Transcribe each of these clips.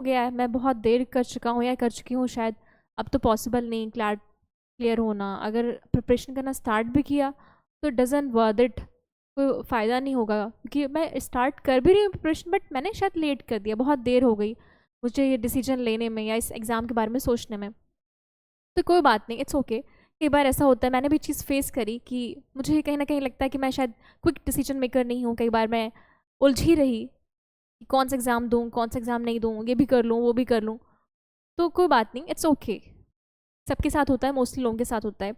हो गया है, मैं बहुत देर कर चुका हूँ या कर चुकी हूँ शायद, अब तो पॉसिबल नहीं क्लियर होना। अगर प्रिपरेशन करना स्टार्ट भी किया तो डजंट वर्थ इट, कोई फ़ायदा नहीं होगा, क्योंकि मैं स्टार्ट कर भी रही हूँ प्रिपरेशन बट मैंने शायद लेट कर दिया, बहुत देर हो गई मुझे ये डिसीजन लेने में या इस एग्ज़ाम के बारे में सोचने में। तो कोई बात नहीं, इट्स ओके। कई बार ऐसा होता है, मैंने भी चीज़ फेस करी कि मुझे कहीं ना कहीं लगता है कि मैं शायद क्विक डिसीजन मेकर नहीं हूँ। कई बार मैं उलझी रही कि कौन सा एग्ज़ाम दूँ, कौन सा एग्ज़ाम नहीं दूँ, ये भी कर लूँ वो भी कर लूँ। तो कोई बात नहीं, इट्स ओके। सबके साथ होता है, मोस्टली लोगों के साथ होता है।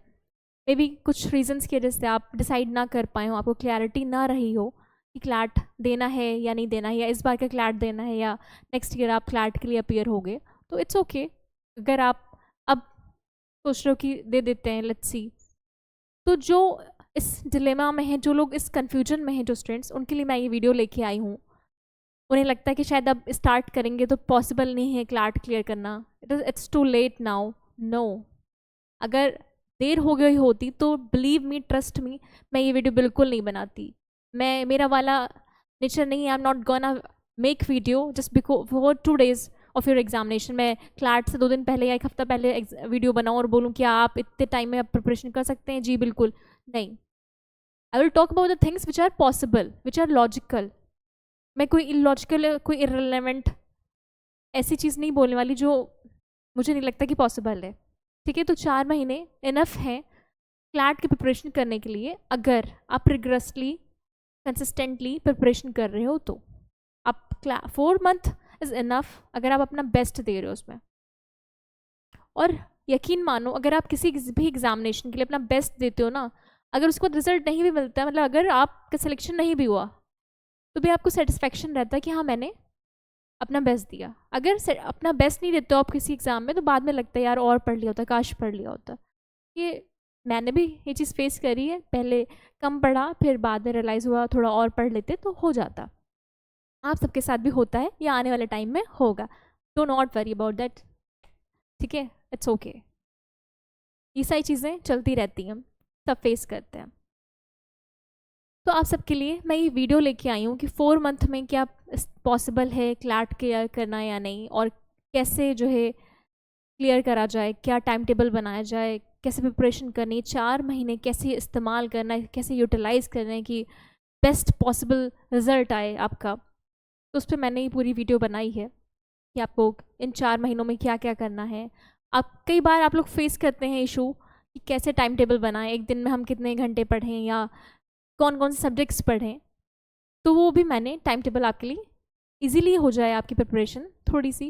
मे बी कुछ रीजंस की वजह से आप डिसाइड ना कर पाए हो, आपको क्लैरिटी ना रही हो कि क्लैट देना है या नहीं देना है, या इस बार का क्लैट देना है या नेक्स्ट ईयर आप क्लैट के लिए अपीयर हो गए, तो इट्स ओके। अगर आप अब सोच रहे हो कि दे देते हैं, लेट्स सी। तो जो इस डिलेमा में है, जो लोग इस कन्फ्यूजन में हैं, जो स्टूडेंट्स, उनके लिए मैं ये वीडियो लेके आई हूँ। उन्हें लगता है कि शायद अब स्टार्ट करेंगे तो पॉसिबल नहीं है क्लैट क्लियर करना, it's too late now. No, अगर देर हो गई होती तो बिलीव मी, ट्रस्ट मी, मैं ये वीडियो बिल्कुल नहीं बनाती। मेरा वाला नेचर नहीं है। I am not gonna make video just before 2 days of your examination. मैं क्लैट से 2 दिन पहले या 1 हफ्ता पहले वीडियो बनाऊँ और बोलूँ कि आप इतने टाइम में आप प्रिपरेशन कर सकते हैं। जी बिल्कुल नहीं। I will talk about the things which are possible, which are logical. मैं कोई इलॉजिकल, कोई इररिलेवेंट ऐसी चीज़ नहीं बोलने वाली जो मुझे नहीं लगता कि पॉसिबल है। ठीक है, तो 4 महीने इनफ है क्लैट की प्रिपरेशन करने के लिए, अगर आप रिग्रेसली कंसिस्टेंटली प्रिपरेशन कर रहे हो तो। आप 4 month इज़ इनफ अगर आप अपना बेस्ट दे रहे हो उसमें। और यकीन मानो, अगर आप किसी भी एग्जामिनेशन के लिए अपना बेस्ट देते हो ना, अगर उसको रिजल्ट नहीं भी मिलता है, मतलब अगर आपका सिलेक्शन नहीं भी हुआ, तो भी आपको सेटिस्फेक्शन रहता है कि हाँ मैंने अपना बेस्ट दिया। अगर अपना बेस्ट नहीं देते हो आप किसी एग्ज़ाम में, तो बाद में लगता है यार और पढ़ लिया होता, काश पढ़ लिया होता। ये मैंने भी ये चीज़ फेस करी है, पहले कम पढ़ा, फिर बाद में रियलाइज़ हुआ थोड़ा और पढ़ लेते तो हो जाता। आप सबके साथ भी होता है, या आने वाले टाइम में होगा। Do not worry about that. ठीक है, इट्स ओके। ये सारी चीज़ें चलती रहती हैं, सब फेस करते हैं। तो आप सबके लिए मैं ये वीडियो लेके आई हूँ कि 4 month में क्या पॉसिबल है क्लैट क्लियर करना या नहीं, और कैसे जो है क्लियर करा जाए, क्या टाइम टेबल बनाया जाए, कैसे प्रिपरेशन करनी है, 4 महीने कैसे इस्तेमाल करना है, कैसे यूटिलाइज़ करना है कि बेस्ट पॉसिबल रिजल्ट आए आपका। तो उस पर मैंने ये पूरी वीडियो बनाई है कि आपको इन 4 महीनों में क्या क्या करना है। कई बार आप लोग फेस करते हैं इशू कि कैसे टाइम टेबल बनाएं, एक दिन में हम कितने घंटे पढ़ें या कौन कौन से सब्जेक्ट्स पढ़ें। तो वो भी मैंने टाइम टेबल आपके लिए इजीली हो जाए, आपकी प्रिपरेशन थोड़ी सी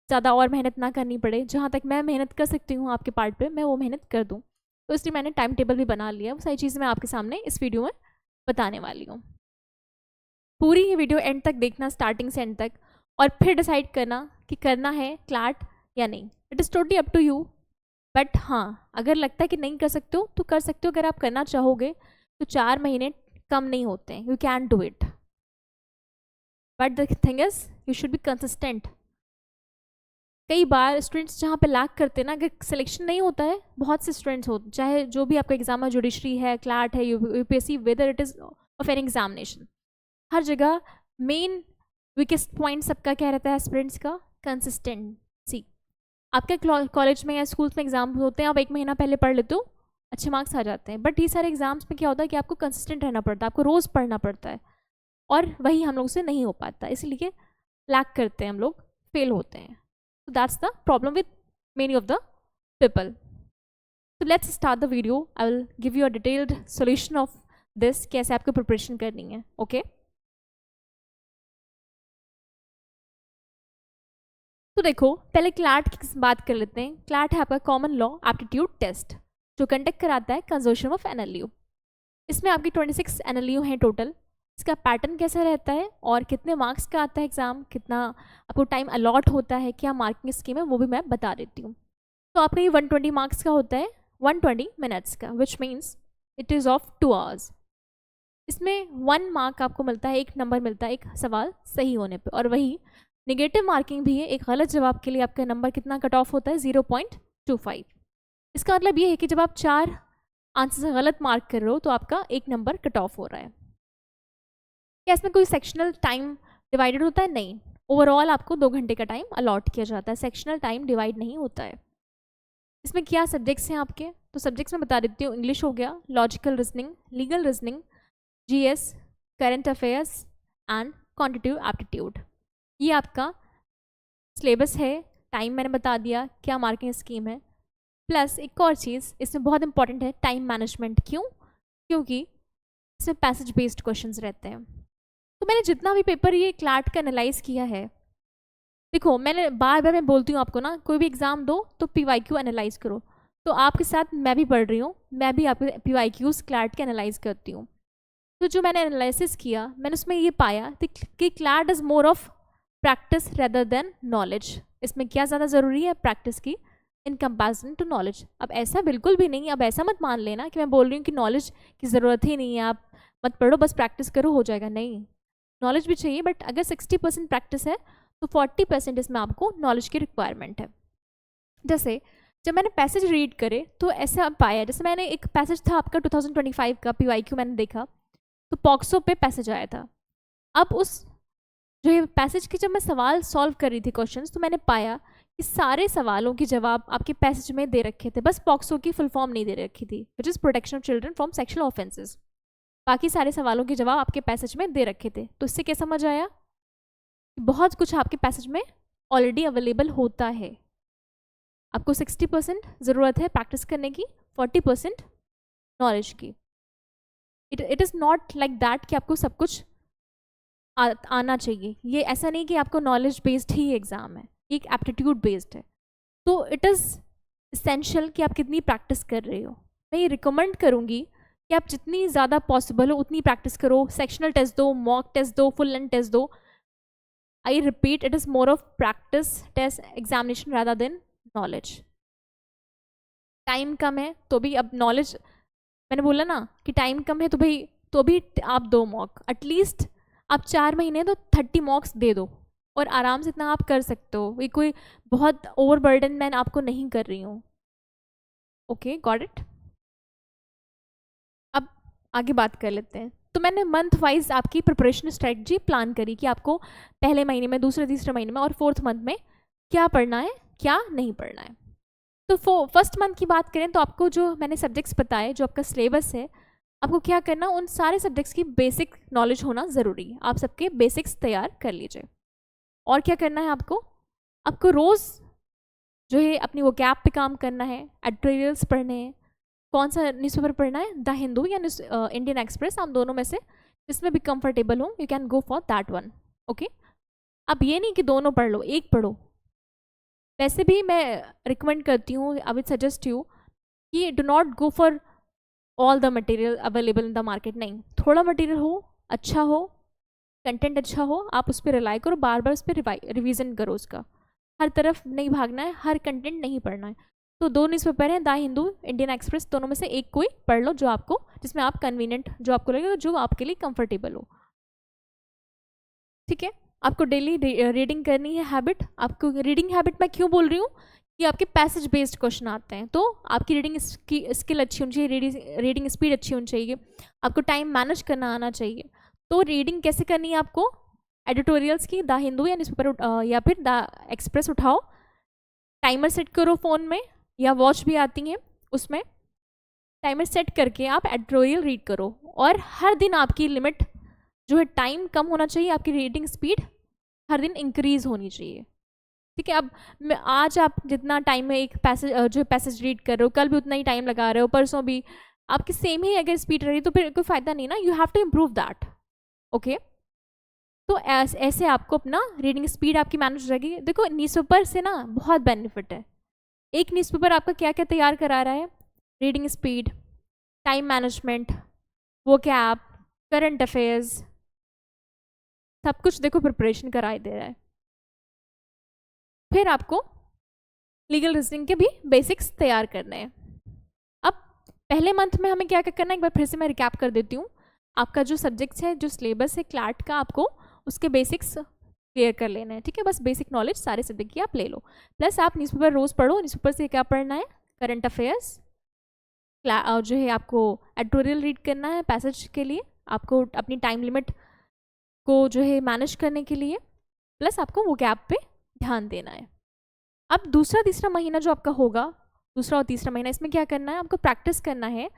ज़्यादा और मेहनत ना करनी पड़े। जहाँ तक मैं मेहनत कर सकती हूँ आपके पार्ट पे, मैं वो मेहनत कर दूँ। तो इसलिए मैंने टाइम टेबल भी बना लिया। वो सारी चीज़ें मैं आपके सामने इस वीडियो में बताने वाली हूँ। पूरी ये वीडियो एंड तक देखना, स्टार्टिंग से एंड तक, और फिर डिसाइड करना कि करना है क्लैट या नहीं। It is totally up to you. But हाँ, अगर लगता है कि नहीं कर सकते हो तो कर सकते हो। अगर आप करना चाहोगे तो 4 महीने कम नहीं होते हैं, you can do it. But the thing is you should be consistent. कई बार स्टूडेंट्स जहाँ पे लैक करते हैं ना, अगर सिलेक्शन नहीं होता है, बहुत से स्टूडेंट्स हो, चाहे जो भी आपका एग्जाम है, जुडिशरी है, क्लैट है, UPSC, whether it is of an examination, हर जगह मेन वीकेस्ट पॉइंट सबका क्या रहता है स्टूडेंट्स का? कंसिस्टेंसी। आपके कॉलेज में या स्कूल्स में एग्जाम होते हैं, आप 1 महीना पहले पढ़ लेते हो, अच्छे मार्क्स आ जाते हैं। बट ये सारे एग्जाम्स में क्या होता है कि आपको कंसिस्टेंट रहना पड़ता है, आपको रोज़ पढ़ना पड़ता है, और वही हम लोग से नहीं हो पाता, इसलिए लैक करते हैं हम लोग, फेल होते हैं। So that's the problem with many of the people. So let's start the video. I will give you a detailed solution of this, कैसे आपको प्रिपरेशन करनी है। ओके, तो देखो, पहले क्लैट की बात कर लेते हैं। क्लैट है आपका कॉमन लॉ एप्टीट्यूड टेस्ट, जो कंडक्ट कराता है कंजोर्शियम ऑफ एनएलयू। इसमें आपकी 26 एनएलयू हैं टोटल। इसका पैटर्न कैसा रहता है और कितने मार्क्स का आता है एग्जाम, कितना आपको टाइम अलॉट होता है, क्या मार्किंग स्कीम है, वो भी मैं बता देती हूँ। तो आपका ये 120 मार्क्स का होता है, 120 मिनट्स का, which means it is of 2 hours। इसमें 1 मार्क आपको मिलता है, 1 नंबर मिलता है एक सवाल सही होने पे, और वही नेगेटिव मार्किंग भी है। एक गलत जवाब के लिए आपका नंबर कितना कट ऑफ होता है? 0.25। इसका मतलब ये है कि जब आप 4 आंसर गलत मार्क कर रहे हो तो आपका 1 नंबर कट ऑफ हो रहा है। क्या इसमें कोई सेक्शनल टाइम डिवाइडेड होता है? नहीं। ओवरऑल आपको 2 घंटे का टाइम अलॉट किया जाता है, सेक्शनल टाइम डिवाइड नहीं होता है। इसमें क्या सब्जेक्ट्स हैं आपके, तो सब्जेक्ट्स मैं बता देती हूँ। इंग्लिश हो गया, logical reasoning, legal reasoning, GS, current affairs and quantitative aptitude. ये आपका सिलेबस है। टाइम मैंने बता दिया, क्या मार्किंग स्कीम है। प्लस एक और चीज़ इसमें बहुत इंपॉर्टेंट है, टाइम मैनेजमेंट। क्यों? क्योंकि इसमें पैसेज बेस्ड क्वेश्चंस रहते हैं। तो मैंने जितना भी पेपर ये क्लैट का एनालाइज किया है, देखो मैंने बार बार मैं बोलती हूँ आपको ना, कोई भी एग्जाम दो तो पीवाईक्यू एनालाइज करो। तो आपके साथ मैं भी पढ़ रही हूँ, मैं भी आपके पीवाईक्यूज क्लैट के एनालाइज करती हूँ। तो जो मैंने एनालिसिस किया, मैंने उसमें ये पाया कि CLAT is more of practice rather than knowledge. इसमें क्या ज़्यादा ज़रूरी है, प्रैक्टिस की इन कंपैरिजन टू नॉलेज। अब ऐसा बिल्कुल भी नहीं, अब ऐसा मत मान लेना कि मैं बोल रही हूँ कि नॉलेज की ज़रूरत ही नहीं है, आप मत पढ़ो, बस प्रैक्टिस करो हो जाएगा। नहीं, नॉलेज भी चाहिए, बट अगर 60% प्रैक्टिस है तो 40% इसमें आपको नॉलेज की रिक्वायरमेंट है। जैसे जब मैंने पैसेज रीड करे तो ऐसा पाया, जैसे मैंने एक पैसेज था आपका 2025 का पीवाईक्यू मैंने देखा, तो पॉक्सो पे पैसेज आया था। अब उस जो ये पैसेज के जब मैं सवाल सॉल्व कर रही थी क्वेश्चंस, तो मैंने पाया कि सारे सवालों के जवाब आपके पैसेज में दे रखे थे, बस पॉक्सो की फुल फॉर्म नहीं दे रखी थी, which is protection of children from sexual offences. बाकी सारे सवालों के जवाब आपके पैसेज में दे रखे थे। तो इससे क्या समझ आया कि बहुत कुछ आपके पैसेज में ऑलरेडी अवेलेबल होता है। आपको 60% ज़रूरत है प्रैक्टिस करने की, 40% नॉलेज की। It is not like that कि आपको सब कुछ आना चाहिए। ये ऐसा नहीं कि आपको नॉलेज बेस्ड ही एग्ज़ाम है, एक एप्टीट्यूड बेस्ड है। तो इट इज़ इसेंशियल कि आप कितनी प्रैक्टिस कर रहे हो। मैं ये रिकमेंड करूँगी कि आप जितनी ज़्यादा पॉसिबल हो उतनी प्रैक्टिस करो। सेक्शनल टेस्ट दो, मॉक टेस्ट दो, फुल लेंथ टेस्ट दो। I repeat, it is more of practice test examination rather than knowledge. Time कम है तो भी, अब नॉलेज मैंने बोला ना कि टाइम कम है तो भाई तो भी आप दो मॉक, एटलीस्ट आप 4 महीने तो 30 मॉक्स दे दो, और आराम से इतना आप कर सकते हो। ये कोई बहुत ओवरबर्डन मैं आपको नहीं कर रही हूँ। Okay, got it. अब आगे बात कर लेते हैं। तो मैंने मंथ वाइज आपकी प्रिपरेशन स्ट्रेटजी प्लान करी कि आपको पहले महीने में, दूसरे तीसरे महीने में और 4th मंथ में क्या पढ़ना है, क्या नहीं पढ़ना है। तो फर्स्ट मंथ की बात करें तो आपको जो मैंने सब्जेक्ट्स बताए, जो आपका सिलेबस है, आपको क्या करना, उन सारे सब्जेक्ट्स की बेसिक नॉलेज होना ज़रूरी है। आप सबके बेसिक्स तैयार कर लीजिए। और क्या करना है आपको रोज़ जो है अपनी वो कैप पे काम करना है, एडिटोरियल्स पढ़ने हैं। कौन सा न्यूज़पेपर पढ़ना है, द हिंदू या इंडियन एक्सप्रेस, आप दोनों में से जिसमें भी कंफर्टेबल हो, you can go for that one. Okay, अब ये नहीं कि दोनों पढ़ लो, एक पढ़ो। वैसे भी मैं रिकमेंड करती हूँ, आई विल सजेस्ट यू कि do not go for all the material available in the market. नहीं, थोड़ा मटेरियल हो, अच्छा हो, कंटेंट अच्छा हो, आप उस पर रिलाई करो, बार बार उस पर रिविज़न करो उसका। हर तरफ नहीं भागना है, हर कंटेंट नहीं पढ़ना है। तो 2 न्यूज़पेपर हैं, द हिंदू, इंडियन एक्सप्रेस, दोनों में से एक कोई पढ़ लो जो आपको, जिसमें आप कन्वीनियंट, जो आपको लगेगा, जो आपके लिए कंफर्टेबल हो। ठीक है, आपको डेली रीडिंग करनी है हैबिट। आपको रीडिंग हैबिट मैं क्यों बोल रही हूँ कि आपके पैसेज बेस्ड क्वेश्चन आते हैं, तो आपकी रीडिंग स्किल अच्छी होनी चाहिए, रीडिंग स्पीड अच्छी होनी चाहिए, आपको टाइम मैनेज करना आना चाहिए। तो रीडिंग कैसे करनी है आपको, एडिटोरियल्स की, द हिंदू या न्यूज़पेपर या फिर द एक्सप्रेस उठाओ, टाइमर सेट करो फ़ोन में, या वॉच भी आती हैं उसमें, टाइमर सेट करके आप एडिटोरियल रीड करो। और हर दिन आपकी लिमिट जो है, टाइम कम होना चाहिए, आपकी रीडिंग स्पीड हर दिन इंक्रीज होनी चाहिए। ठीक है, अब आज आप जितना टाइम में एक पैसेज जो पैसेज रीड कर रहे हो, कल भी उतना ही टाइम लगा रहे हो, परसों भी आपकी सेम ही अगर स्पीड रही तो फिर कोई फ़ायदा नहीं ना, you have to improve that. Okay, तो ऐसे आपको अपना रीडिंग स्पीड आपकी मैनेज हो जाएगी। देखो न्यूज़पेपर से ना बहुत बेनिफिट है। एक न्यूज़पेपर आपका क्या क्या तैयार करा रहा है, रीडिंग स्पीड, टाइम मैनेजमेंट, वो क्या आप करंट अफेयर्स, सब कुछ देखो प्रिपरेशन कराई दे रहा है। फिर आपको लीगल रीजनिंग के भी बेसिक्स तैयार करने हैं। अब पहले मंथ में हमें क्या क्या करना है, एक बार फिर से मैं रिकैप कर देती हूँ। आपका जो सब्जेक्ट्स है, जो सिलेबस है क्लैट का, आपको उसके बेसिक्स क्लियर कर लेना है। ठीक है, बस बेसिक नॉलेज सारे सब्जेक्ट की आप ले लो। प्लस आप न्यूज़पेपर रोज़ पढ़ो। न्यूज़पेपर से क्या पढ़ना है, करंट अफेयर्स, जो है आपको एडिटोरियल रीड करना है पैसेज के लिए, आपको अपनी टाइम लिमिट को जो है मैनेज करने के लिए। प्लस आपको वो गैप पे ध्यान देना है। अब दूसरा तीसरा महीना जो आपका होगा, दूसरा और तीसरा महीना, इसमें क्या करना है, आपको प्रैक्टिस करना है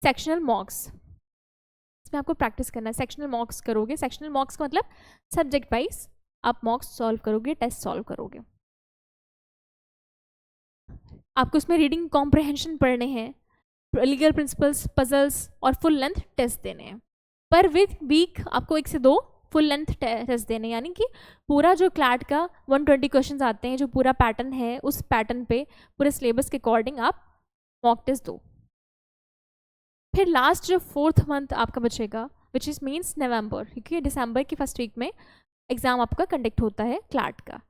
सेक्शनल मॉक्स। इसमें आपको प्रैक्टिस करना है, सेक्शनल मॉक्स करोगे। सेक्शनल मॉक्स का मतलब सब्जेक्ट वाइज आप मॉक्स सॉल्व करोगे, टेस्ट सॉल्व करोगे। आपको इसमें रीडिंग कॉम्प्रहेंशन पढ़ने हैं, लीगल प्रिंसिपल्स, पजल्स और फुल लेंथ टेस्ट देने हैं। पर वीक आपको 1 से 2 फुल लेंथ टेस्ट देने, यानी कि पूरा जो क्लैट का 120 क्वेश्चंस आते हैं, जो पूरा पैटर्न है, उस पैटर्न पे पूरे सिलेबस के अकॉर्डिंग आप मॉक टेस्ट दो। फिर लास्ट जो 4th मंथ आपका बचेगा, विच इज मीन्स नवंबर, क्योंकि दिसंबर की फर्स्ट वीक में एग्जाम आपका कंडक्ट होता है क्लैट का।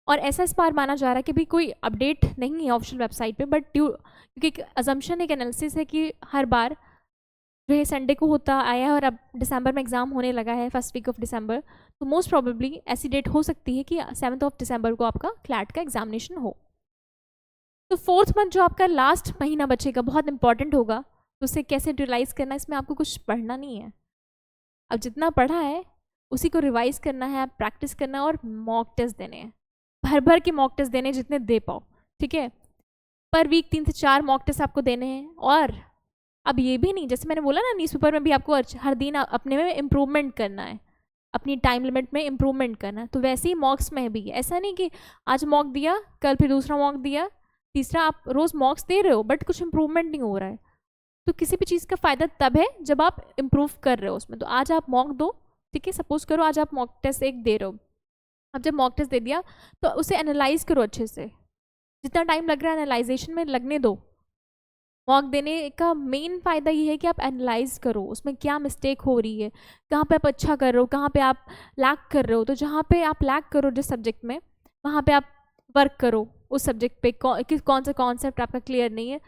और ऐसा इस बार माना जा रहा है कि भी कोई अपडेट नहीं है ऑफिशियल वेबसाइट पे, बट क्योंकि एक अजम्पशन, एक एनालिसिस है कि हर बार जो है संडे को होता आया है और अब दिसंबर में एग्जाम होने लगा है, फर्स्ट वीक ऑफ दिसंबर, तो मोस्ट प्रोबेबली ऐसी डेट हो सकती है कि 7th ऑफ दिसंबर को आपका क्लैट का एग्जामिनेशन हो। तो 4th मंथ जो आपका लास्ट महीना बचेगा बहुत इंपॉर्टेंट होगा, तो उसे कैसे यूटिलाइज करना है, इसमें आपको कुछ पढ़ना नहीं है। अब जितना पढ़ा है उसी को रिवाइज करना है, प्रैक्टिस करना है और मॉक टेस्ट देने हैं, भर भर के मॉक टेस्ट देने जितने दे पाओ, ठीक है। पर वीक 3 से 4 मॉक टेस्ट आपको देने हैं। और अब ये भी नहीं, जैसे मैंने बोला ना, न्यूज़पेपर में भी आपको हर दिन अपने में इम्प्रूवमेंट करना है, अपनी टाइम लिमिट में इम्प्रूवमेंट करना है, तो वैसे ही मॉक्स में भी ऐसा नहीं कि आज मॉक दिया, कल फिर दूसरा मॉक दिया, तीसरा, आप रोज़ मॉक्स दे रहे हो बट कुछ इम्प्रूवमेंट नहीं हो रहा है। तो किसी भी चीज़ का फ़ायदा तब है जब आप इम्प्रूव कर रहे हो उसमें। तो आज आप मॉक दो, ठीक है, सपोज करो आज आप मॉक टेस्ट 1 दे रहे हो, अब जब मॉक टेस्ट दे दिया तो उसे एनालाइज करो अच्छे से, जितना टाइम लग रहा है एनालाइजेशन में लगने दो। मॉक देने का मेन फ़ायदा ये है कि आप एनालाइज करो उसमें क्या मिस्टेक हो रही है, कहाँ पे आप अच्छा कर रहे हो, कहाँ पे आप लैक कर रहे हो। तो जहाँ पे आप लैक करो जिस सब्जेक्ट में, वहाँ पे आप वर्क करो उस सब्जेक्ट पे, कौन सा कॉन्सेप्ट आपका क्लियर नहीं है,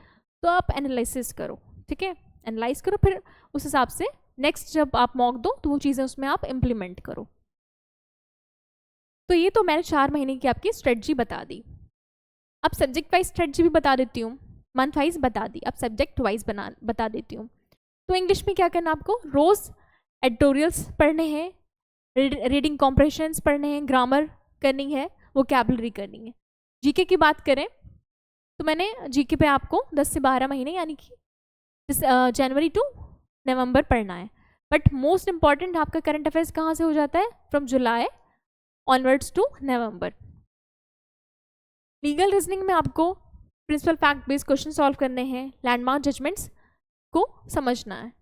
तो आप एनालिसिस करो, ठीक है, एनालाइज करो, फिर उस हिसाब से नेक्स्ट जब आप मॉक दो तो वो चीज़ें उसमें आप इम्प्लीमेंट करो। तो ये तो मैंने 4 महीने की आपकी स्ट्रेटजी बता दी। अब सब्जेक्ट वाइज स्ट्रेटजी भी बता देती हूँ, मंथ वाइज बता दी, अब सब्जेक्ट वाइज बता देती हूँ। तो इंग्लिश में क्या करना आपको, रोज़ एडिटोरियल्स पढ़ने हैं, रीडिंग कॉम्प्रेशंस पढ़ने हैं, ग्रामर करनी है, वोकैबुलरी करनी है। जीके की बात करें तो मैंने जीके पे आपको 10 से 12 महीने यानी कि जनवरी टू नवंबर पढ़ना है। बट मोस्ट इंपॉर्टेंट आपका करंट अफेयर्स कहाँ से हो जाता है, from July onwards to November. Legal reasoning में आपको principal fact based question solve करने हैं, लैंडमार्क जजमेंट्स को समझना है।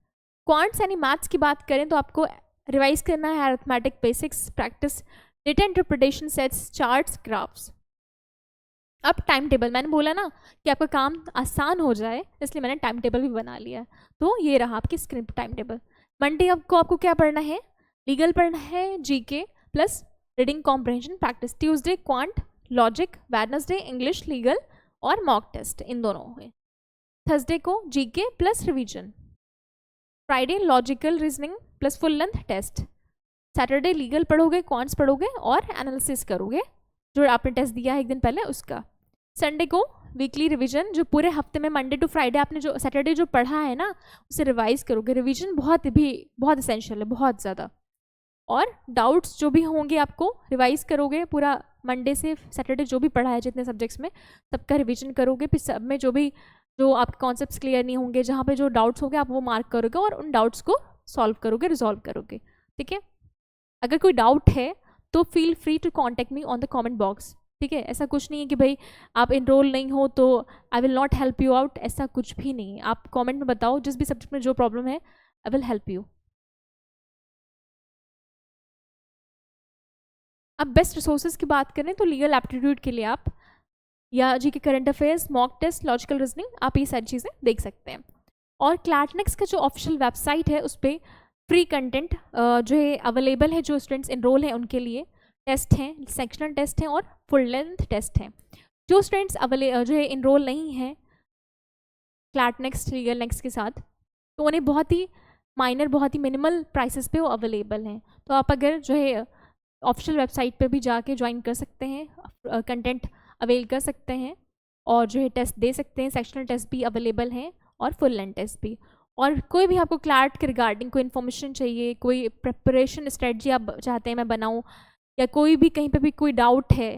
क्वांट्स यानी मैथ्स की बात करें तो आपको रिवाइज करना है arithmetic basics, practice data interpretation sets, charts, graphs. अब टाइम टेबल, मैंने बोला ना कि आपका काम आसान हो जाए इसलिए मैंने टाइम टेबल भी बना लिया है। तो ये रहा आपकी स्क्रिप्ट टाइम टेबल। मंडे आपको क्या पढ़ना है, लीगल पढ़ना है, GK plus reading comprehension practice. Tuesday quant, logic, Wednesday English, legal और मॉक टेस्ट, इन दोनों में। थर्सडे को GK plus revision, Friday logical reasoning plus full length test, Saturday legal पढ़ोगे, क्वांट्स पढ़ोगे और एनालिसिस करोगे जो आपने टेस्ट दिया है 1 दिन पहले उसका। संडे को वीकली रिवीजन, जो पूरे हफ्ते में मंडे टू फ्राइडे आपने जो सैटरडे जो पढ़ा है ना उसे रिवाइज करोगे। रिवीजन बहुत एसेंशियल है, बहुत ज़्यादा। और डाउट्स जो भी होंगे आपको रिवाइज करोगे, पूरा मंडे से सैटरडे जो भी पढ़ा है जितने सब्जेक्ट्स में सबका रिवीजन करोगे। फिर सब में जो आपके कॉन्सेप्ट्स क्लियर नहीं होंगे, जहाँ पे जो डाउट्स होंगे आप वो मार्क करोगे और उन डाउट्स को सॉल्व करोगे, रिजॉल्व करोगे, ठीक है। अगर कोई डाउट है तो feel free to contact me on the comment box, ठीक है। ऐसा कुछ नहीं है कि भाई आप इनरोल नहीं हो तो I will not help you out, ऐसा कुछ भी नहीं है। आप कमेंट में बताओ जिस भी सब्जेक्ट में जो प्रॉब्लम है, आई विल हेल्प यू। अब बेस्ट रिसोर्सेज की बात करें तो लीगल एप्टीट्यूड के लिए आप या G K current affairs, mock test, logical reasoning, आप ये सारी चीज़ें देख सकते हैं। और क्लैटनेक्स का जो ऑफिशियल वेबसाइट है उस पर फ्री कंटेंट जो है अवेलेबल है, जो स्टूडेंट्स इनरोल हैं उनके लिए। टेस्ट हैं, सेक्शनल टेस्ट हैं और फुल लेंथ टेस्ट हैं। जो स्टूडेंट्स जो है इनरोल नहीं हैं क्लैटनेक्स लीगल नेक्स्ट के साथ, तो उन्हें बहुत ही माइनर, बहुत ही मिनिमल प्राइसेस पे वो अवेलेबल हैं। तो आप अगर जो है ऑफिशियल वेबसाइट पे भी जाके ज्वाइन कर सकते हैं, कंटेंट अवेल कर सकते हैं और जो है टेस्ट दे सकते हैं। सेक्शनल टेस्ट भी अवेलेबल हैं और फुल लेंथ टेस्ट भी। और कोई भी आपको क्लैट के रिगार्डिंग कोई इन्फॉर्मेशन चाहिए, कोई प्रिपरेशन स्ट्रेटजी आप चाहते हैं मैं बनाऊँ, या कोई भी कहीं पे भी कोई डाउट है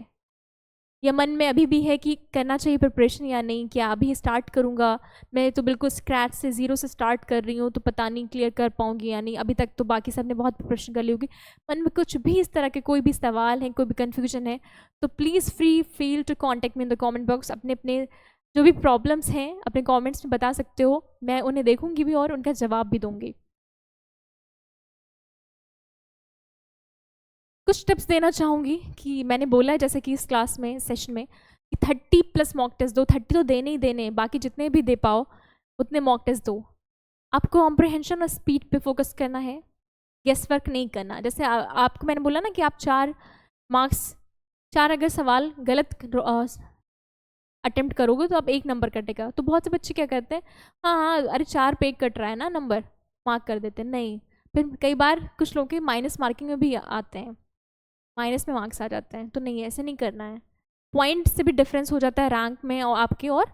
या मन में अभी भी है कि करना चाहिए प्रिपरेशन या नहीं, क्या अभी स्टार्ट करूँगा, मैं तो बिल्कुल स्क्रैच से ज़ीरो से स्टार्ट कर रही हूँ तो पता नहीं क्लियर कर पाऊँगी या नहीं, अभी तक तो बाकी सब ने बहुत प्रिपरेशन कर ली होगी, मन में कुछ भी इस तरह के कोई भी सवाल है, कोई भी कन्फ्यूजन है, तो please free feel to contact me in the comment box. अपने अपने जो भी प्रॉब्लम्स हैं अपने कॉमेंट्स में बता सकते हो, मैं उन्हें देखूँगी भी और उनका जवाब भी दूँगी। कुछ टिप्स देना चाहूँगी कि मैंने बोला है जैसे कि इस क्लास में सेशन में कि 30+ मॉक टेस्ट दो, 30 तो देने ही देने, बाकी जितने भी दे पाओ उतने मॉक टेस्ट दो। आपको कॉम्प्रिहेंशन और स्पीड पे फोकस करना है, गेस वर्क नहीं करना। जैसे आपको मैंने बोला ना कि आप 4 मार्क्स, 4 अगर सवाल गलत अटेम्प्ट करोगे तो आप 1 नंबर कटेगा। तो बहुत से बच्चे क्या करते हैं, हाँ हाँ अरे 4 पे कट रहा है ना, नंबर मार्क कर देते हैं। नहीं, फिर कई बार कुछ लोग के माइनस मार्किंग में भी आते हैं, माइनस में मार्क्स आ जाते हैं। तो नहीं, ऐसे नहीं करना है। पॉइंट से भी डिफरेंस हो जाता है रैंक में और आपके और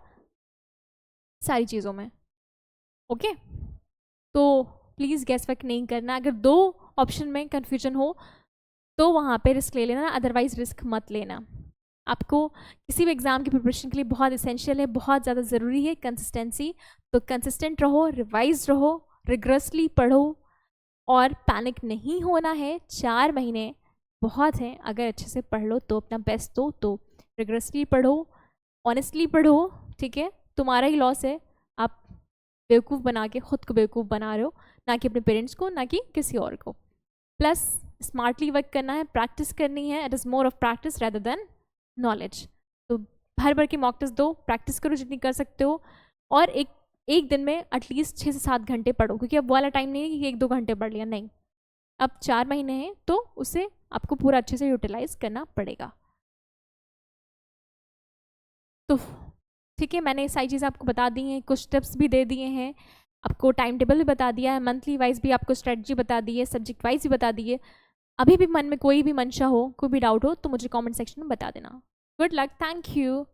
सारी चीज़ों में। ओके, तो प्लीज़ गेस वर्क नहीं करना। अगर 2 ऑप्शन में कन्फ्यूजन हो तो वहाँ पे रिस्क ले लेना, अदरवाइज रिस्क मत लेना। आपको किसी भी एग्ज़ाम की प्रिपरेशन के लिए बहुत इसेंशियल है, बहुत ज़्यादा ज़रूरी है कंसिस्टेंसी। तो कंसिस्टेंट रहो, रिवाइज रहो, रिग्रेसली पढ़ो और पैनिक नहीं होना है। 4 महीने बहुत हैं, अगर अच्छे से पढ़ लो तो अपना बेस्ट दो, तो रिग्रेसली पढ़ो, ऑनेस्टली पढ़ो, ठीक है। तुम्हारा ही लॉस है, आप बेवकूफ़ बना के खुद को बेवकूफ़ बना रहे हो, ना कि अपने पेरेंट्स को, ना कि किसी और को। प्लस स्मार्टली वर्क करना है, प्रैक्टिस करनी है। It is more of practice rather than knowledge. तो भर भर के मॉक टेस्ट दो, प्रैक्टिस करो जितनी कर सकते हो, और एक दिन में एटलीस्ट 6 से 7 घंटे पढ़ो, क्योंकि अब वाला टाइम नहीं है कि 1-2 घंटे पढ़ लिया, नहीं। अब 4 महीने हैं तो उसे आपको पूरा अच्छे से यूटिलाइज करना पड़ेगा। तो ठीक है, मैंने सारी चीज़ें आपको बता दी हैं, कुछ टिप्स भी दे दिए हैं, आपको टाइम टेबल भी बता दिया है, मंथली वाइज भी आपको स्ट्रेटजी बता दी है, सब्जेक्ट वाइज भी बता दी है। अभी भी मन में कोई भी मंशा हो, कोई भी डाउट हो तो मुझे कमेंट सेक्शन में बता देना। Good luck, thank you.